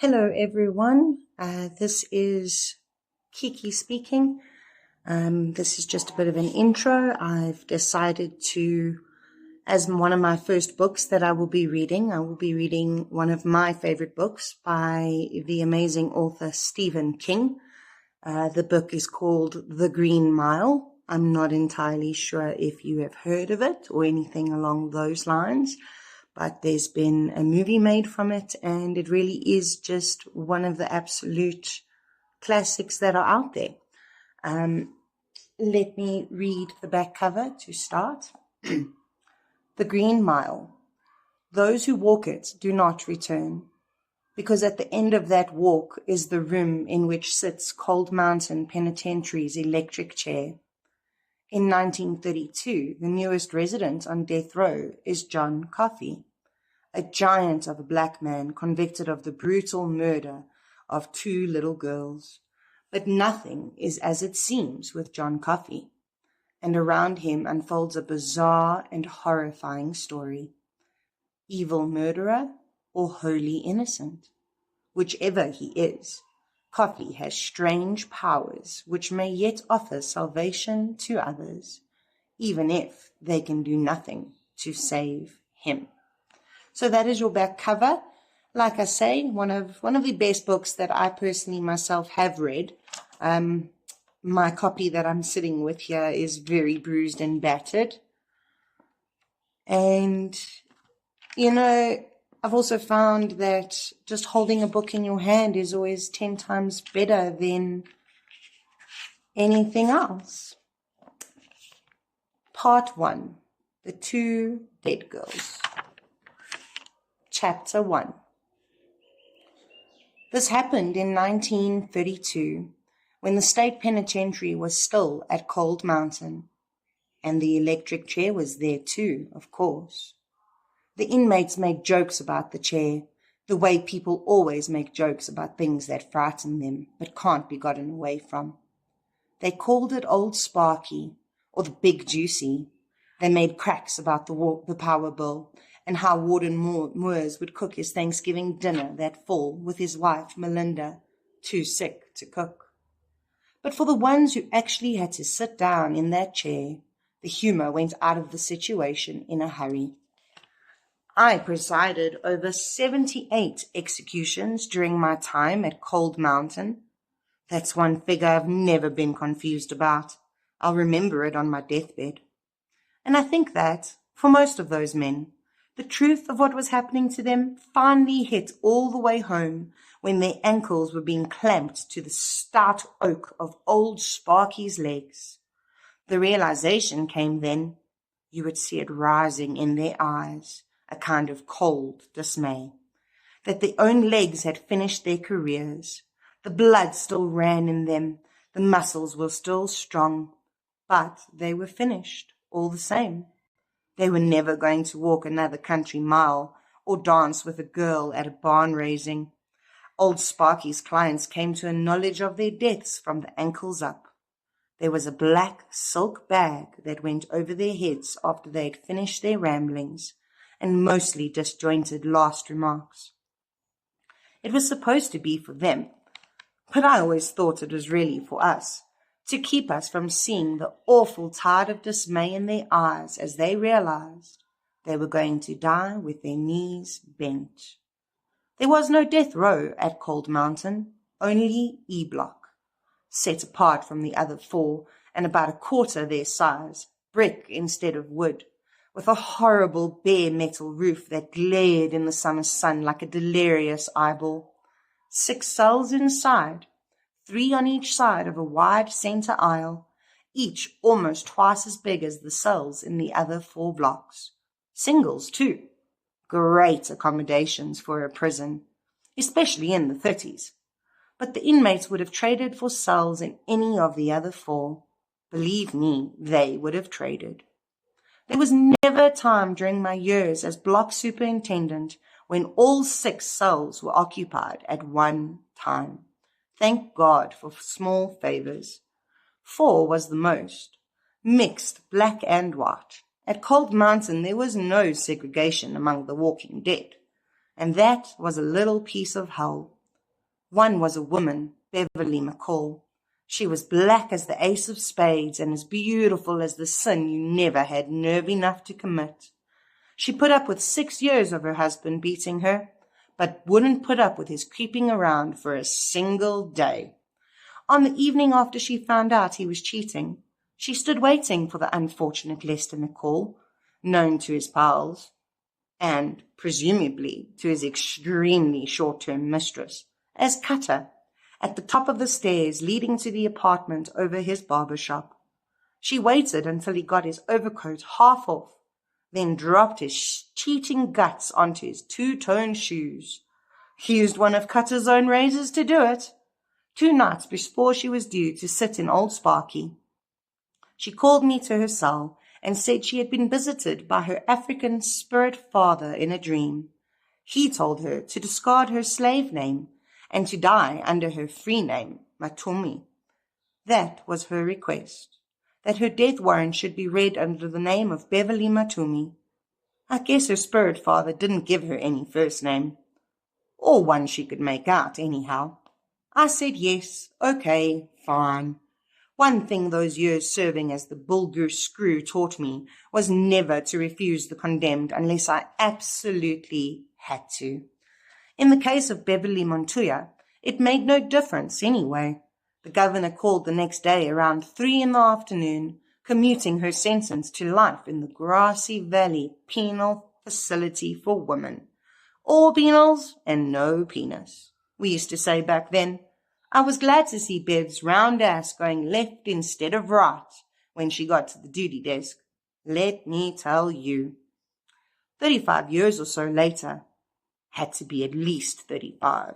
Hello, everyone. This is Kiki speaking. This is just a bit of an intro. I've decided to, as one of my first books that I will be reading one of my favorite books by the amazing author Stephen King. The book is called The Green Mile. I'm not entirely sure if you have heard of it or anything along those lines, but there's been a movie made from it, and it really is just one of the absolute classics that are out there. Let me read the back cover to start. The Green Mile. Those who walk it do not return, because at the end of that walk is the room in which sits Cold Mountain Penitentiary's electric chair. In 1932, the newest resident on death row is John Coffey, a giant of a black man convicted of the brutal murder of 2 little girls. But nothing is as it seems with John Coffey, and around him unfolds a bizarre and horrifying story. Evil murderer or wholly innocent? Whichever he is, Coffey has strange powers which may yet offer salvation to others, even if they can do nothing to save him. So that is your back cover. Like I say, one of the best books that I personally myself have read. My copy that I'm sitting with here is very bruised and battered. And, I've also found that just holding a book in your hand is always 10 times better than anything else. Part 1, The 2 Dead Girls. Chapter 1. This happened in 1932, when the state penitentiary was still at Cold Mountain, and the electric chair was there too, of course. The inmates made jokes about the chair, the way people always make jokes about things that frighten them but can't be gotten away from. They called it Old Sparky, or the Big Juicy. They made cracks about the power bill, and how Warden Moores would cook his Thanksgiving dinner that fall with his wife, Melinda, too sick to cook. But for the ones who actually had to sit down in that chair, the humor went out of the situation in a hurry. I presided over 78 executions during my time at Cold Mountain. That's one figure I've never been confused about. I'll remember it on my deathbed. And I think that, for most of those men, the truth of what was happening to them finally hit all the way home when their ankles were being clamped to the stout oak of Old Sparky's legs. The realization came then. You would see it rising in their eyes, a kind of cold dismay, that their own legs had finished their careers. The blood still ran in them, the muscles were still strong, but they were finished all the same. They were never going to walk another country mile or dance with a girl at a barn raising. Old Sparky's clients came to a knowledge of their deaths from the ankles up. There was a black silk bag that went over their heads after they had finished their ramblings and mostly disjointed last remarks. It was supposed to be for them, but I always thought it was really for us, to keep us from seeing the awful tide of dismay in their eyes as they realized they were going to die with their knees bent. There was no death row at Cold Mountain, only E-block, set apart from the other 4 and about a quarter their size, brick instead of wood, with a horrible bare metal roof that glared in the summer sun like a delirious eyeball. 6 cells inside, 3 on each side of a wide center aisle, each almost twice as big as the cells in the other 4 blocks. Singles, too. Great accommodations for a prison, especially in the 30s. But the inmates would have traded for cells in any of the other 4. Believe me, they would have traded. There was never a time during my years as block superintendent when all 6 cells were occupied at one time. Thank God for small favors. 4 was the most, mixed black and white. At Cold Mountain there was no segregation among the walking dead, and that was a little piece of hell. One was a woman, Beverly McCall. She was black as the ace of spades and as beautiful as the sin you never had nerve enough to commit. She put up with 6 years of her husband beating her, but wouldn't put up with his creeping around for a single day. On the evening after she found out he was cheating, she stood waiting for the unfortunate Lester McCall, known to his pals, and presumably to his extremely short-term mistress, as Cutter, at the top of the stairs leading to the apartment over his barber shop. She waited until he got his overcoat half off, then dropped his cheating guts onto his two-tone shoes. He used one of Cutter's own razors to do it. 2 nights before she was due to sit in Old Sparky, she called me to her cell and said she had been visited by her African spirit father in a dream. He told her to discard her slave name and to die under her free name, Matumi. That was her request, that her death warrant should be read under the name of Beverly Matumi. I guess her spirit father didn't give her any first name, or one she could make out anyhow. I said yes, okay, fine. One thing those years serving as the Bulgur screw taught me was never to refuse the condemned unless I absolutely had to. In the case of Beverly Montoya, it made no difference anyway. The governor called the next day around 3 in the afternoon, commuting her sentence to life in the Grassy Valley Penal Facility for Women. All penals and no penis, we used to say back then. I was glad to see Bev's round ass going left instead of right when she got to the duty desk. Let me tell you. 35 years or so later, had to be at least 35,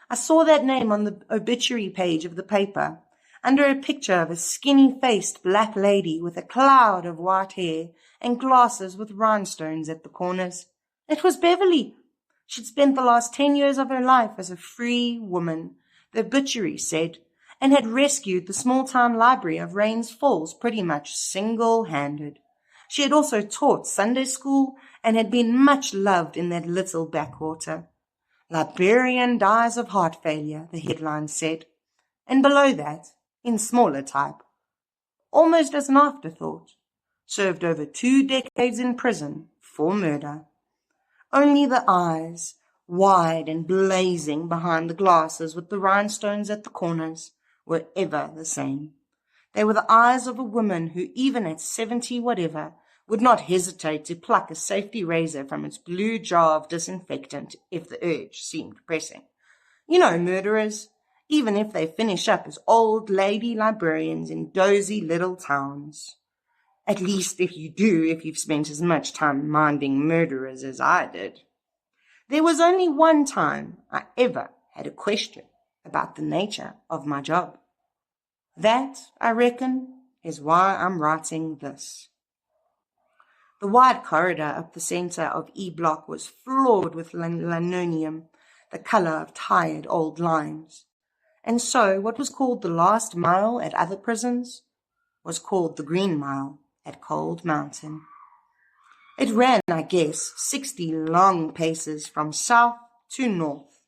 I saw that name on the obituary page of the paper, under a picture of a skinny-faced black lady with a cloud of white hair and glasses with rhinestones at the corners. It was Beverly. She'd spent the last 10 years of her life as a free woman, the obituary said, and had rescued the small-town library of Rains Falls pretty much single-handed. She had also taught Sunday school and had been much loved in that little backwater. Librarian dies of heart failure, the headline said, and below that, in smaller type, almost as an afterthought, served over 2 decades in prison for murder. Only the eyes, wide and blazing behind the glasses with the rhinestones at the corners, were ever the same. They were the eyes of a woman who, even at 70 whatever, would not hesitate to pluck a safety razor from its blue jar of disinfectant if the urge seemed pressing. You know murderers, even if they finish up as old lady librarians in dozy little towns. At least if you've spent as much time minding murderers as I did. There was only one time I ever had a question about the nature of my job. That, I reckon, is why I'm writing this. The wide corridor up the center of E Block was floored with linoleum, the color of tired old limes. And so what was called the last mile at other prisons was called the Green Mile at Cold Mountain. It ran, I guess, 60 long paces from south to north,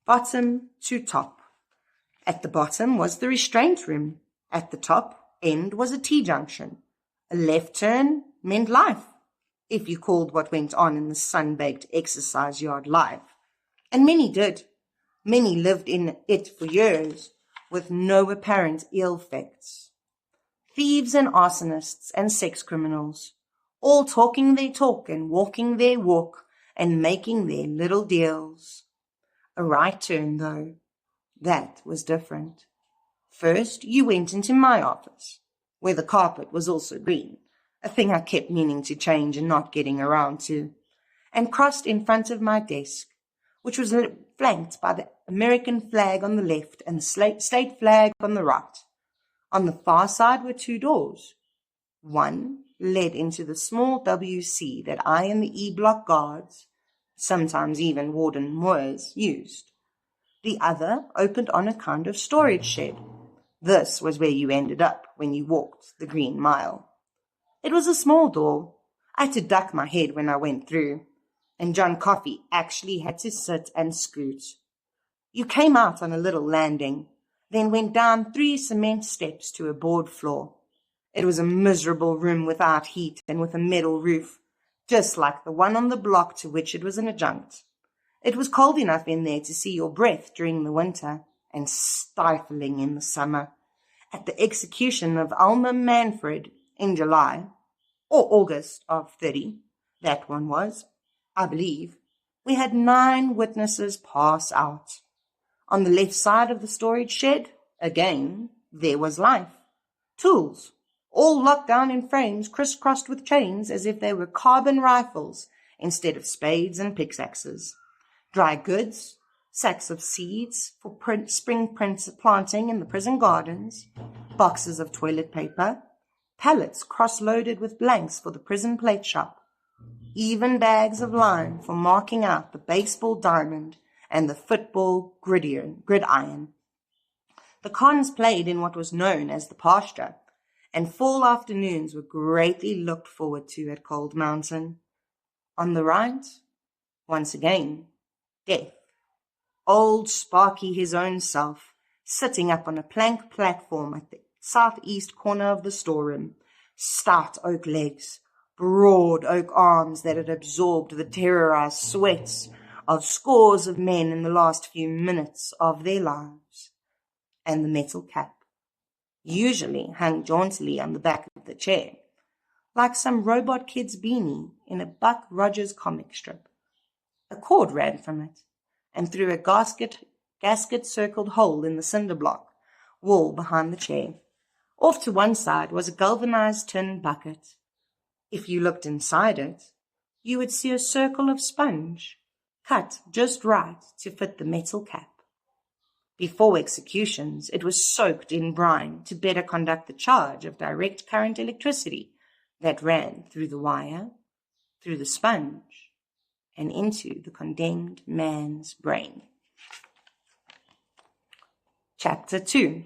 bottom to top. At the bottom was the restraint room. At the top end was a T-junction. A left turn meant life, if you called what went on in the sun-baked exercise yard life. And many did. Many lived in it for years, with no apparent ill effects. Thieves and arsonists and sex criminals, all talking their talk and walking their walk and making their little deals. A right turn, though. That was different. First, you went into my office, where the carpet was also green, a thing I kept meaning to change and not getting around to, and crossed in front of my desk, which was flanked by the American flag on the left and the state flag on the right. On the far side were 2 doors. One led into the small WC that I and the E-Block guards, sometimes even Warden Moyes, used. The other opened on a kind of storage shed. This was where you ended up when you walked the Green Mile. It was a small door. I had to duck my head when I went through, and John Coffey actually had to sit and scoot. You came out on a little landing, then went down 3 cement steps to a board floor. It was a miserable room without heat and with a metal roof, just like the one on the block to which it was an adjunct. It was cold enough in there to see your breath during the winter, and stifling in the summer. At the execution of Alma Manfred in July, or August of 30, that one was, I believe, we had 9 witnesses pass out. On the left side of the storage shed, again, there was life. Tools, all locked down in frames crisscrossed with chains as if they were carbon rifles instead of spades and pickaxes. Dry goods, sacks of seeds for spring planting in the prison gardens, boxes of toilet paper, pallets cross-loaded with blanks for the prison plate shop, even bags of lime for marking out the baseball diamond and the football gridiron. The cons played in what was known as the pasture, and fall afternoons were greatly looked forward to at Cold Mountain. On the right, once again, death. Old Sparky, his own self, sitting up on a plank platform at the southeast corner of the storeroom, stout oak legs, broad oak arms that had absorbed the terrorized sweats of scores of men in the last few minutes of their lives, and the metal cap, usually hung jauntily on the back of the chair, like some robot kid's beanie in a Buck Rogers comic strip. A cord ran from it, and through a gasket-circled hole in the cinder block wall behind the chair. Off to one side was a galvanized tin bucket. If you looked inside it, you would see a circle of sponge, cut just right to fit the metal cap. Before executions, it was soaked in brine to better conduct the charge of direct current electricity that ran through the wire, through the sponge, and into the condemned man's brain. Chapter 2.